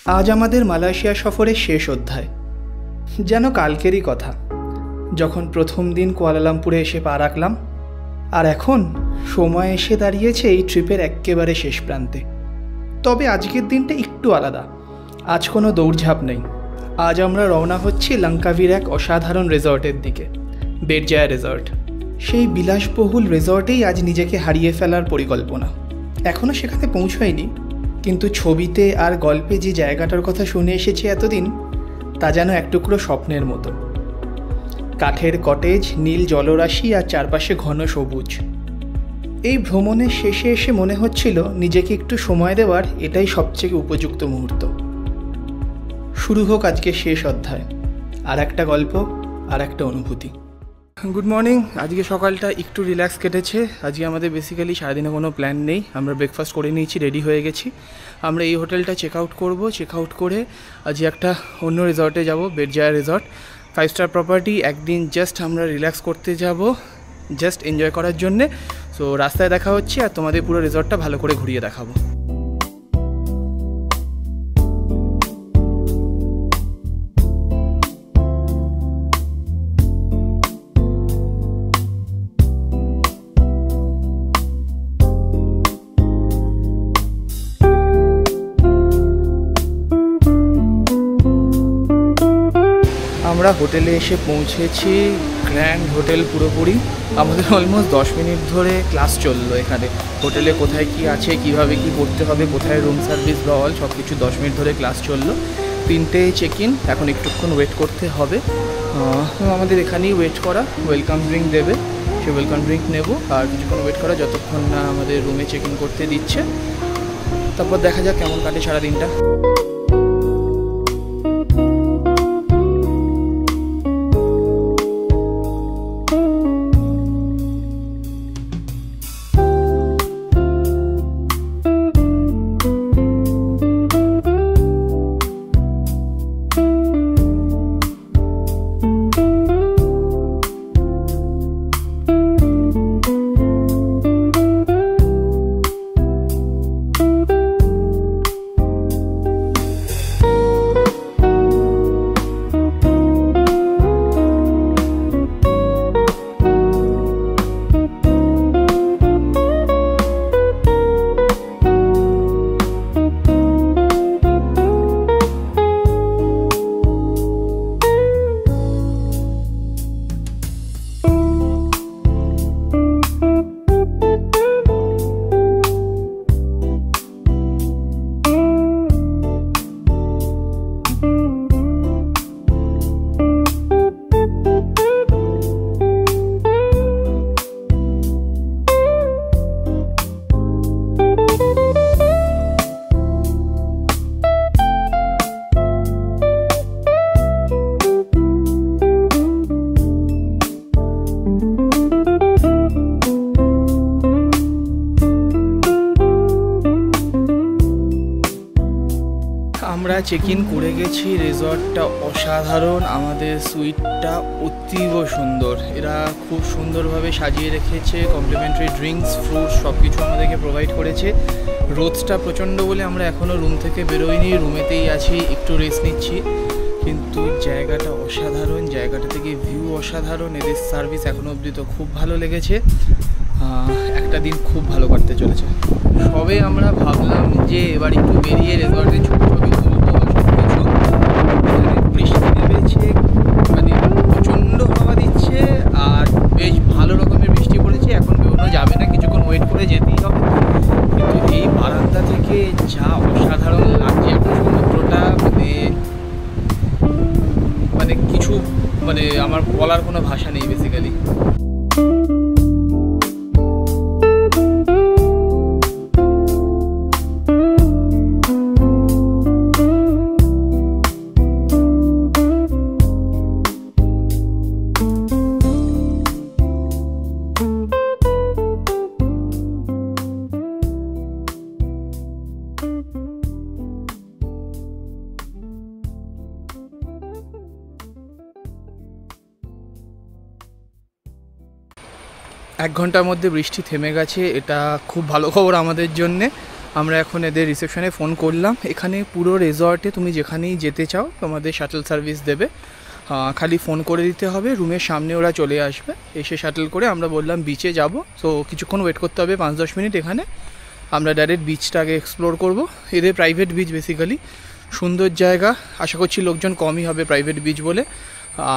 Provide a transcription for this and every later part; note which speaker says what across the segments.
Speaker 1: আজ আমাদের মালয়েশিয়া সফরের শেষ অধ্যায়। যেন কালকেরই কথা, যখন প্রথম দিন কুয়ালালামপুরে এসে পা রাখলাম, আর এখন সময় এসে দাঁড়িয়েছে এই ট্রিপের একেবারে শেষ প্রান্তে। তবে আজকের দিনটা একটু আলাদা। আজ কোনো দৌড়ঝাঁপ নেই। আজ আমরা রওনা হচ্ছি লঙ্কাভির এক অসাধারণ রিসর্টের দিকে, বেরজায়া রিসর্ট। সেই বিলাসবহুল রিসর্টেই আজ নিজেকে হারিয়ে ফেলার পরিকল্পনা। এখনও সেখানে পৌঁছায়নি, কিন্তু ছবিতে আর গল্পে যে জায়গাটার কথা শুনে এসেছি এতদিন, তা যেন এক টুকরো স্বপ্নের মতো। কাঠের কটেজ, নীল জলরাশি আর চারপাশে ঘন সবুজ। এই ভ্রমণের শেষে এসে মনে হচ্ছিল নিজেকে একটু সময় দেওয়ার এটাই সবচেয়ে উপযুক্ত মুহূর্ত। শুরু হোক আজকে শেষ অধ্যায়। আর একটা গল্প, আর একটা অনুভূতি। Good morning. আজকে সকালটা একটু রিল্যাক্স কেটেছে। আজকে আমাদের বেসিক্যালি সারাদিনে কোনো প্ল্যান নেই। আমরা ব্রেকফাস্ট করে নিয়েছি, রেডি হয়ে গেছি। আমরা এই হোটেলটা চেক আউট করবো। চেক আউট করে আজকে একটা অন্য রিসর্টে যাব, বেরজায়া রিসর্ট, 5 স্টার প্রপার্টি। একদিন জাস্ট আমরা রিল্যাক্স করতে যাব, জাস্ট এনজয় করার জন্যে। সো রাস্তায় দেখা হচ্ছে, আর তোমাদের পুরো রিসর্টটা ভালো করে ঘুরিয়ে দেখাবো। আমরা হোটেলে এসে পৌঁছেছি, গ্র্যান্ড হোটেল পুরোপুরি। আমাদের অলমোস্ট 10 মিনিট ধরে ক্লাস চললো এখানে। হোটেলে কোথায় কি আছে, কিভাবে কি করতে হবে, কোথায় রুম সার্ভিস বা অল সব কিছু 10 মিনিট ধরে ক্লাস চললো। 3টে চেক ইন, এখন একটুক্ষণ ওয়েট করতে হবে। আমাদের এখানেই ওয়েট করা, ওয়েলকাম ড্রিঙ্ক দেবে, সে ওয়েলকাম ড্রিঙ্ক নেব। আর কিছুক্ষণ ওয়েট করা যতক্ষণ না আমাদের রুমে চেক ইন করতে দিচ্ছে। তারপর দেখা যাক কেমন কাটে সারাদিনটা। আমরা চেক ইন করে গেছি। রিসর্টটা অসাধারণ, আমাদের সুইটটা অতীব সুন্দর। এরা খুব সুন্দরভাবে সাজিয়ে রেখেছে, কমপ্লিমেন্টারি ড্রিঙ্কস, ফ্রুটস সব কিছু আমাদেরকে প্রোভাইড করেছে। রোদটা প্রচণ্ড বলে আমরা এখনও রুম থেকে বেরোইনি, রুমেতেই আছি, একটু রেস্ট নিচ্ছি। কিন্তু জায়গাটা অসাধারণ, জায়গাটা থেকে ভিউ অসাধারণ। এদের সার্ভিস এখনও অবধি তো খুব ভালো লেগেছে। একটা দিন খুব ভালো কাটতে চলেছে। সবে আমরা ভাবলাম যে এবার একটু বেরিয়ে রিসর্টে ছবি তুলবো, বৃষ্টি নেমেছে, মানে প্রচণ্ড হাওয়া দিচ্ছে, আর বেশ ভালো রকমের বৃষ্টি পড়েছে। এখন বেরোনো যাবে না, কিছুক্ষণ ওয়েট করে যেতেই হবে। কিন্তু এই বারান্দা থেকে যা অসাধারণ লাগছে এখন সমুদ্রটা, মানে কিছু আমার বলার কোনো ভাষা নেই বেসিক্যালি। এক ঘন্টার মধ্যে বৃষ্টি থেমে গেছে, এটা খুব ভালো খবর আমাদের জন্যে। আমরা এখন এদের রিসেপশনে ফোন করলাম। এখানে পুরো রিসর্টে তুমি যেখানেই যেতে চাও তোমাদের শাটল সার্ভিস দেবে, খালি ফোন করে দিতে হবে, রুমের সামনে ওরা চলে আসবে, এসে শাটল করে আমরা বললাম বিচে যাব। সো কিছুক্ষণ ওয়েট করতে হবে, 5-10 মিনিট। এখানে আমরা ডাইরেক্ট বিচটা আগে এক্সপ্লোর করব। এদের প্রাইভেট বিচ বেসিক্যালি, সুন্দর জায়গা, আশা করছি লোকজন কমই হবে প্রাইভেট বিচ বলে।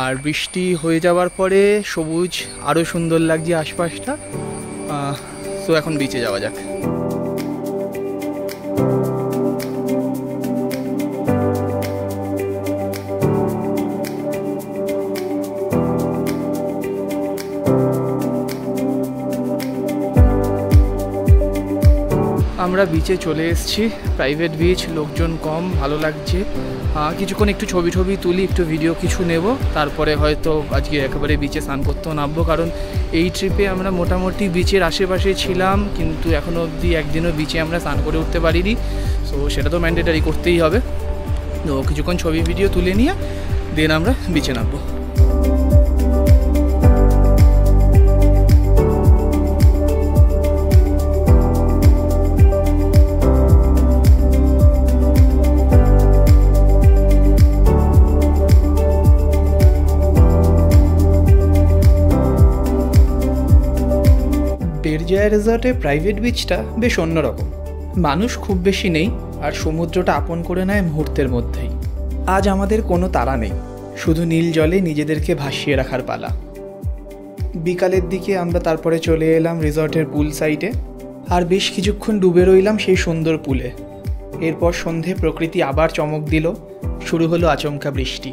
Speaker 1: আর বৃষ্টি হয়ে যাওয়ার পরে সবুজ আরও সুন্দর লাগছে আশপাশটা। সো এখন বিচে যাওয়া যাক। আমরা বিচে চলে এসেছি, প্রাইভেট বিচ, লোকজন কম, ভালো লাগছে। কিছুক্ষণ একটু ছবি তুলি, একটু ভিডিও কিছু নেব, তারপরে হয়তো আজকে একেবারে বিচে স্নান করতেও নামবো। কারণ এই ট্রিপে আমরা মোটামুটি বিচের আশেপাশে ছিলাম, কিন্তু এখনও অবধি একদিনও বিচে আমরা স্নান করে উঠতে পারিনি। সো সেটা তো ম্যান্ডেটারি করতেই হবে। তো কিছুক্ষণ ছবি ভিডিও তুলে নিয়ে দেন আমরা বিচে নামবো। বেরজায়া রিসর্টের প্রাইভেট বিচটা বেশ অন্যরকম, মানুষ খুব বেশি নেই, আর সমুদ্রটা আপন করে নেয় মুহূর্তের মধ্যেই। আজ আমাদের কোনো তাড়া নেই, শুধু নীল জলে নিজেদেরকে ভাসিয়ে রাখার পালা। বিকালের দিকে আমরা তারপরে চলে এলাম রিসর্টের পুল সাইডে, আর বেশ কিছুক্ষণ ডুবে রইলাম সেই সুন্দর পুলে। এরপর সন্ধে প্রকৃতি আবার চমক দিল, শুরু হলো আচমকা বৃষ্টি।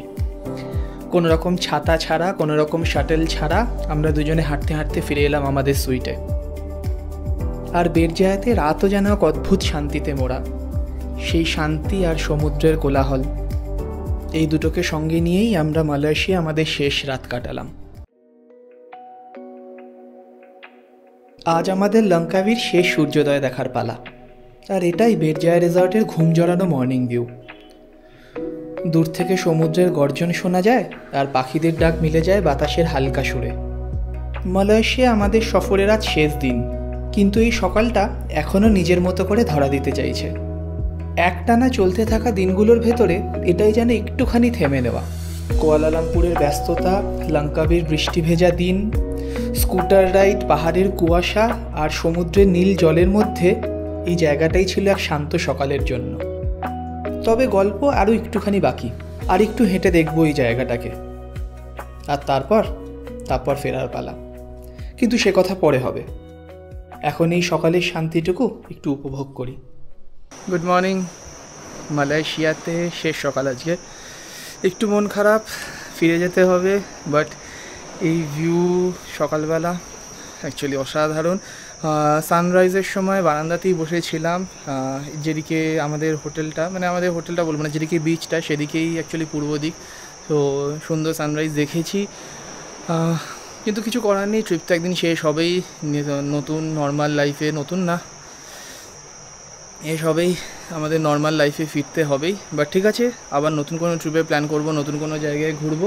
Speaker 1: কোনো রকম ছাতা ছাড়া, কোনো রকম শাটেল ছাড়া আমরা দুজনে হাঁটতে হাঁটতে ফিরে এলাম আমাদের সুইটে। আর বেরজায়াতে রাতও যেন এক অদ্ভুত শান্তিতে মোড়া, সেই শান্তি আর সমুদ্রের কোলাহল, এই দুটোকে সঙ্গে নিয়েই আমরা মালয়েশিয়া আমাদের শেষ রাত কাটালাম। আজ আমাদের লঙ্কাভির শেষ সূর্যোদয় দেখার পালা, আর এটাই বেরজায়া রিসর্টের ঘুম জড়ানো মর্নিং ভিউ। দূর থেকে সমুদ্রের গর্জন শোনা যায়, আর পাখিদের ডাক মিলে যায় বাতাসের হালকা সুরে। মালয়েশিয়া আমাদের সফরের আজ শেষ দিন, কিন্তু এই সকালটা এখনও নিজের মতো করে ধরা দিতে চাইছে। একটানা চলতে থাকা দিনগুলোর ভেতরে এটাই যেন একটুখানি থেমে নেওয়া। কুয়ালালামপুরের ব্যস্ততা, লঙ্কাভির বৃষ্টি ভেজা দিন, স্কুটার রাইড, পাহাড়ের কুয়াশা আর সমুদ্রের নীল জলের মধ্যে এই জায়গাটাই ছিল এক শান্ত সকালের জন্য। তবে গল্প আরও একটুখানি বাকি, আর একটু হেঁটে দেখবো এই জায়গাটাকে, আর তারপর ফেরার পালা। কিন্তু সে কথা পরে হবে, এখন এই সকালের শান্তিটুকু একটু উপভোগ করি। Good morning. মালয়েশিয়াতে শেষ সকাল আজকে, একটু মন খারাপ, ফিরে যেতে হবে, বাট এই ভিউ সকালবেলা অ্যাকচুয়ালি অসাধারণ। সানরাইজের সময় বারান্দাতেই বসেছিলাম, যেদিকে আমাদের হোটেলটা বলবো না, যেদিকে বিচটা সেদিকেই অ্যাকচুয়ালি পূর্ব দিক। তো সুন্দর সানরাইজ দেখেছি, কিন্তু কিছু করার নেই, ট্রিপ তো একদিন শেষ হবেই। নতুন নর্মাল লাইফে, নতুন না, সবেই আমাদের নর্মাল লাইফে ফিরতে হবেই। বাট ঠিক আছে, আবার নতুন কোনো ট্রিপে প্ল্যান করব, নতুন কোনো জায়গায় ঘুরবো।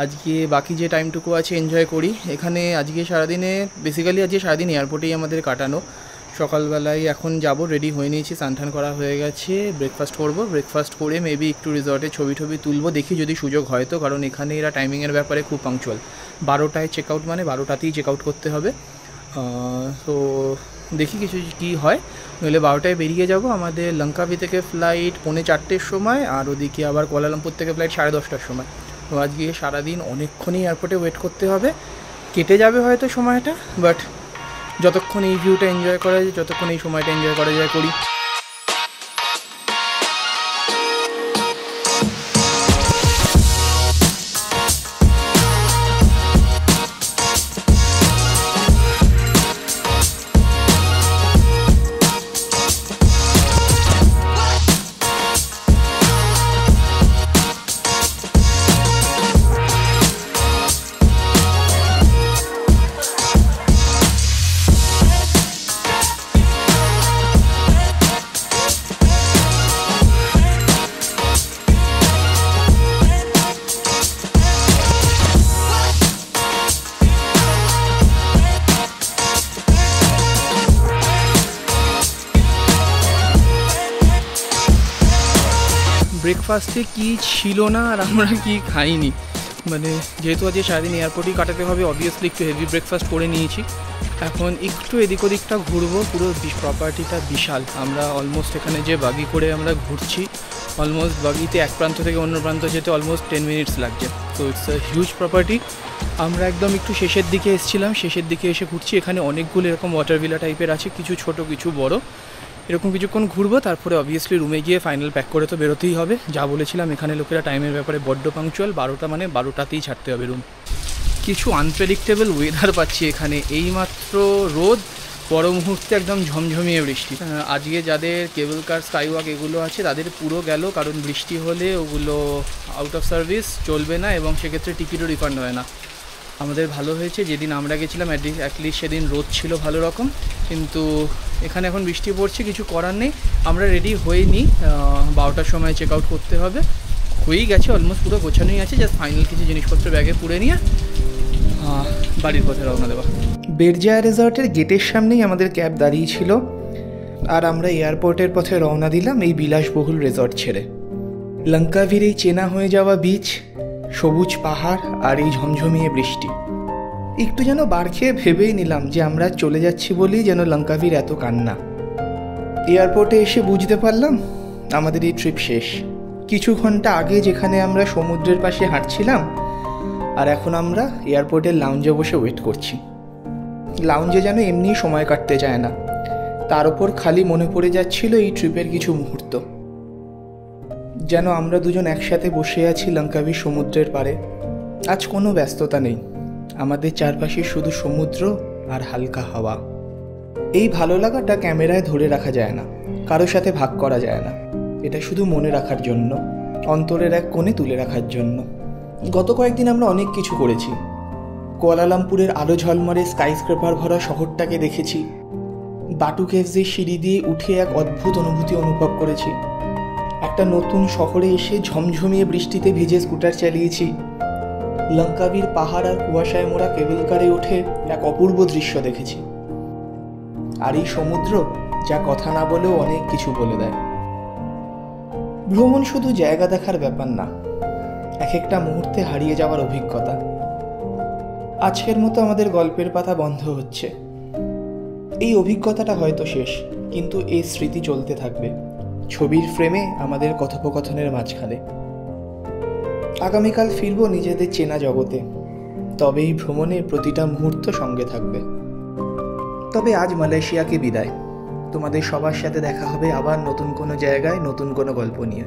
Speaker 1: আজকে বাকি যে টাইমটুকু আছে এনজয় করি। এখানে আজকে সারাদিন এয়ারপোর্টেই আমাদের কাটানো। সকালবেলায় এখন যাব, রেডি হয়ে নিয়েছি, স্নান করা হয়ে গেছে, ব্রেকফাস্ট করব। ব্রেকফাস্ট করে মেবি একটু রিসর্টে ছবি তুলবো, দেখি যদি সুযোগ হয় তো। কারণ এখানে এরা টাইমিংয়ের ব্যাপারে খুব পাংচুয়াল, 12টায় চেক আউট, মানে 12টাতেই চেক আউট করতে হবে। তো দেখি কিছু কী হয়, নইলে 12টায় বেরিয়ে যাব। আমাদের লঙ্কাভি থেকে ফ্লাইট 3:45-র সময়, আর ওদিকে আবার কুয়ালালামপুর থেকে ফ্লাইট 10:30-টার সময়। তো আজকে সারাদিন অনেকক্ষণই এয়ারপোর্টে ওয়েট করতে হবে, কেটে যাবে হয়তো সময়টা, বাট যতক্ষণ এই ভিউটা এনজয় করা যায়, যতক্ষণ এই সময়টা এনজয় করা যায় করি। ব্রেকফাস্টে কি ছিল না আর আমরা কি খাইনি, মানে যেহেতু আজকে সারাদিন এয়ারপোর্টেই কাটাতে হবে, অবভিয়াসলি একটু হেভি ব্রেকফাস্ট করে নিয়েছি। এখন একটু এদিক ওদিকটা ঘুরবো। পুরো প্রপার্টিটা বিশাল। আমরা অলমোস্ট এখানে যে বাগি করে আমরা ঘুরছি, অলমোস্ট বাগিতে এক প্রান্ত থেকে অন্য প্রান্ত যেতে অলমোস্ট 10 মিনিটস লাগছে। তো ইটস আ হিউজ প্রপার্টি। আমরা একদম একটু শেষের দিকে এসেছিলাম, শেষের দিকে এসে ঘুরছি। এখানে অনেকগুলো এরকম ওয়াটার ভিলা টাইপের আছে, কিছু ছোট কিছু বড়, এরকম কিছুক্ষণ ঘুরবো। তারপরে অবভিয়াসলি রুমে গিয়ে ফাইনাল প্যাক করে তো বেরোতেই হবে। যা বলেছিলাম, এখানে লোকেরা টাইমের ব্যাপারে বড্ড পাংচুয়াল। 12টা মানে 12টাতেই ছাড়তে হবে রুম। কিছু আনপ্রেডিক্টেবল ওয়েদার পাচ্ছি এখানে। এইমাত্র রোদ, পর মুহূর্তে একদম ঝমঝমিয়ে বৃষ্টি। আজকে যাদের কেবল কার, স্কাই ওয়াক এগুলো আছে তাদের পুরো গেল, কারণ বৃষ্টি হলে ওগুলো আউট অফ সার্ভিস চলবে না এবং সেক্ষেত্রে টিকিটও রিফান্ড হয় না। আমাদের ভালো হয়েছে, যেদিন আমরা গেছিলাম অ্যাটলিস্ট সেদিন রোদ ছিল ভালো রকম, কিন্তু এখানে এখন বৃষ্টি পড়ছে, কিছু করার নেই। আমরা রেডি হইনি, 12টার সময় চেক আউট করতে হবে। হয়েই গেছে, অলমোস্ট পুরো গোছানোই আছে, জাস্ট ফাইনাল কিছু জিনিসপত্র ব্যাগে পুরে নিয়ে বাড়ির পথে রওনা দেওয়া। বেরজায়া রিসর্টের গেটের সামনেই আমাদের ক্যাব দাঁড়িয়ে ছিল, আর আমরা এয়ারপোর্টের পথে রওনা দিলাম এই বিলাসবহুল রিসর্ট ছেড়ে। লঙ্কাভির এই চেনা হয়ে যাওয়া বিচ, সবুজ পাহাড় আর এই ঝমঝমিয়ে বৃষ্টি। একটু যেন বার খেয়ে ভেবেই নিলাম যে আমরা চলে যাচ্ছি বলেই যেন লঙ্কাভির এত কান্না। এয়ারপোর্টে এসে বুঝতে পারলাম আমাদের এই ট্রিপ শেষ। কিছু ঘন্টা আগে যেখানে আমরা সমুদ্রের পাশে হাঁটছিলাম, আর এখন আমরা এয়ারপোর্টের লাউঞ্জে বসে ওয়েট করছি। লাউঞ্জে যেন এমনি সময় কাটতে চায় না, তার ওপর খালি মনে পড়ে যাচ্ছিল এই ট্রিপের কিছু মুহূর্ত। যেন আমরা দুজন একসাথে বসে আছি লঙ্কাভির সমুদ্রের পাড়ে। আজ কোনো ব্যস্ততা নেই, আমাদের চারপাশে শুধু সমুদ্র আর হালকা হাওয়া। এই ভালো লাগাটা ক্যামেরায় ধরে রাখা যায় না, কারোর সাথে ভাগ করা যায় না। এটা শুধু মনে রাখার জন্য, অন্তরের এক কোণে তুলে রাখার জন্য। গত কয়েকদিন আমরা অনেক কিছু করেছি। কুয়ালালামপুরের আলো ঝলমলে স্কাইস্ক্রেপার ভরা শহরটাকে দেখেছি। বাটু কেভসের সিঁড়ি দিয়ে উঠে এক অদ্ভুত অনুভূতি অনুভব করেছি। একটা নতুন শহরে এসে ঝমঝমিয়ে বৃষ্টিতে ভিজে স্কুটার চালিয়েছি। লঙ্কাভির পাহাড় আর কুয়াশায় মোড়া কেবল কারে উঠে এক অপূর্ব দৃশ্য দেখেছি। আর এই সমুদ্র যা কথা না বলেও অনেক কিছু বলে দেয়। ভ্রমণ শুধু জায়গা দেখার ব্যাপার না, এক একটা মুহূর্তে হারিয়ে যাওয়ার অভিজ্ঞতা। আজকের মতো আমাদের গল্পের পাতা বন্ধ হচ্ছে। এই অভিজ্ঞতাটা হয়তো শেষ, কিন্তু এই স্মৃতি চলতে থাকবে ছবির ফ্রেমে আমাদের কথোপকথনের মাঝখানে। আগামীকাল ফিরব নিজেদের চেনা জগতে, তবে এই ভ্রমণের প্রতিটা মুহূর্ত সঙ্গে থাকবে। তবে আজ মালয়েশিয়াকে বিদায়। তোমাদের সবার সাথে দেখা হবে আবার নতুন কোনো জায়গায়, নতুন কোনো গল্প নিয়ে।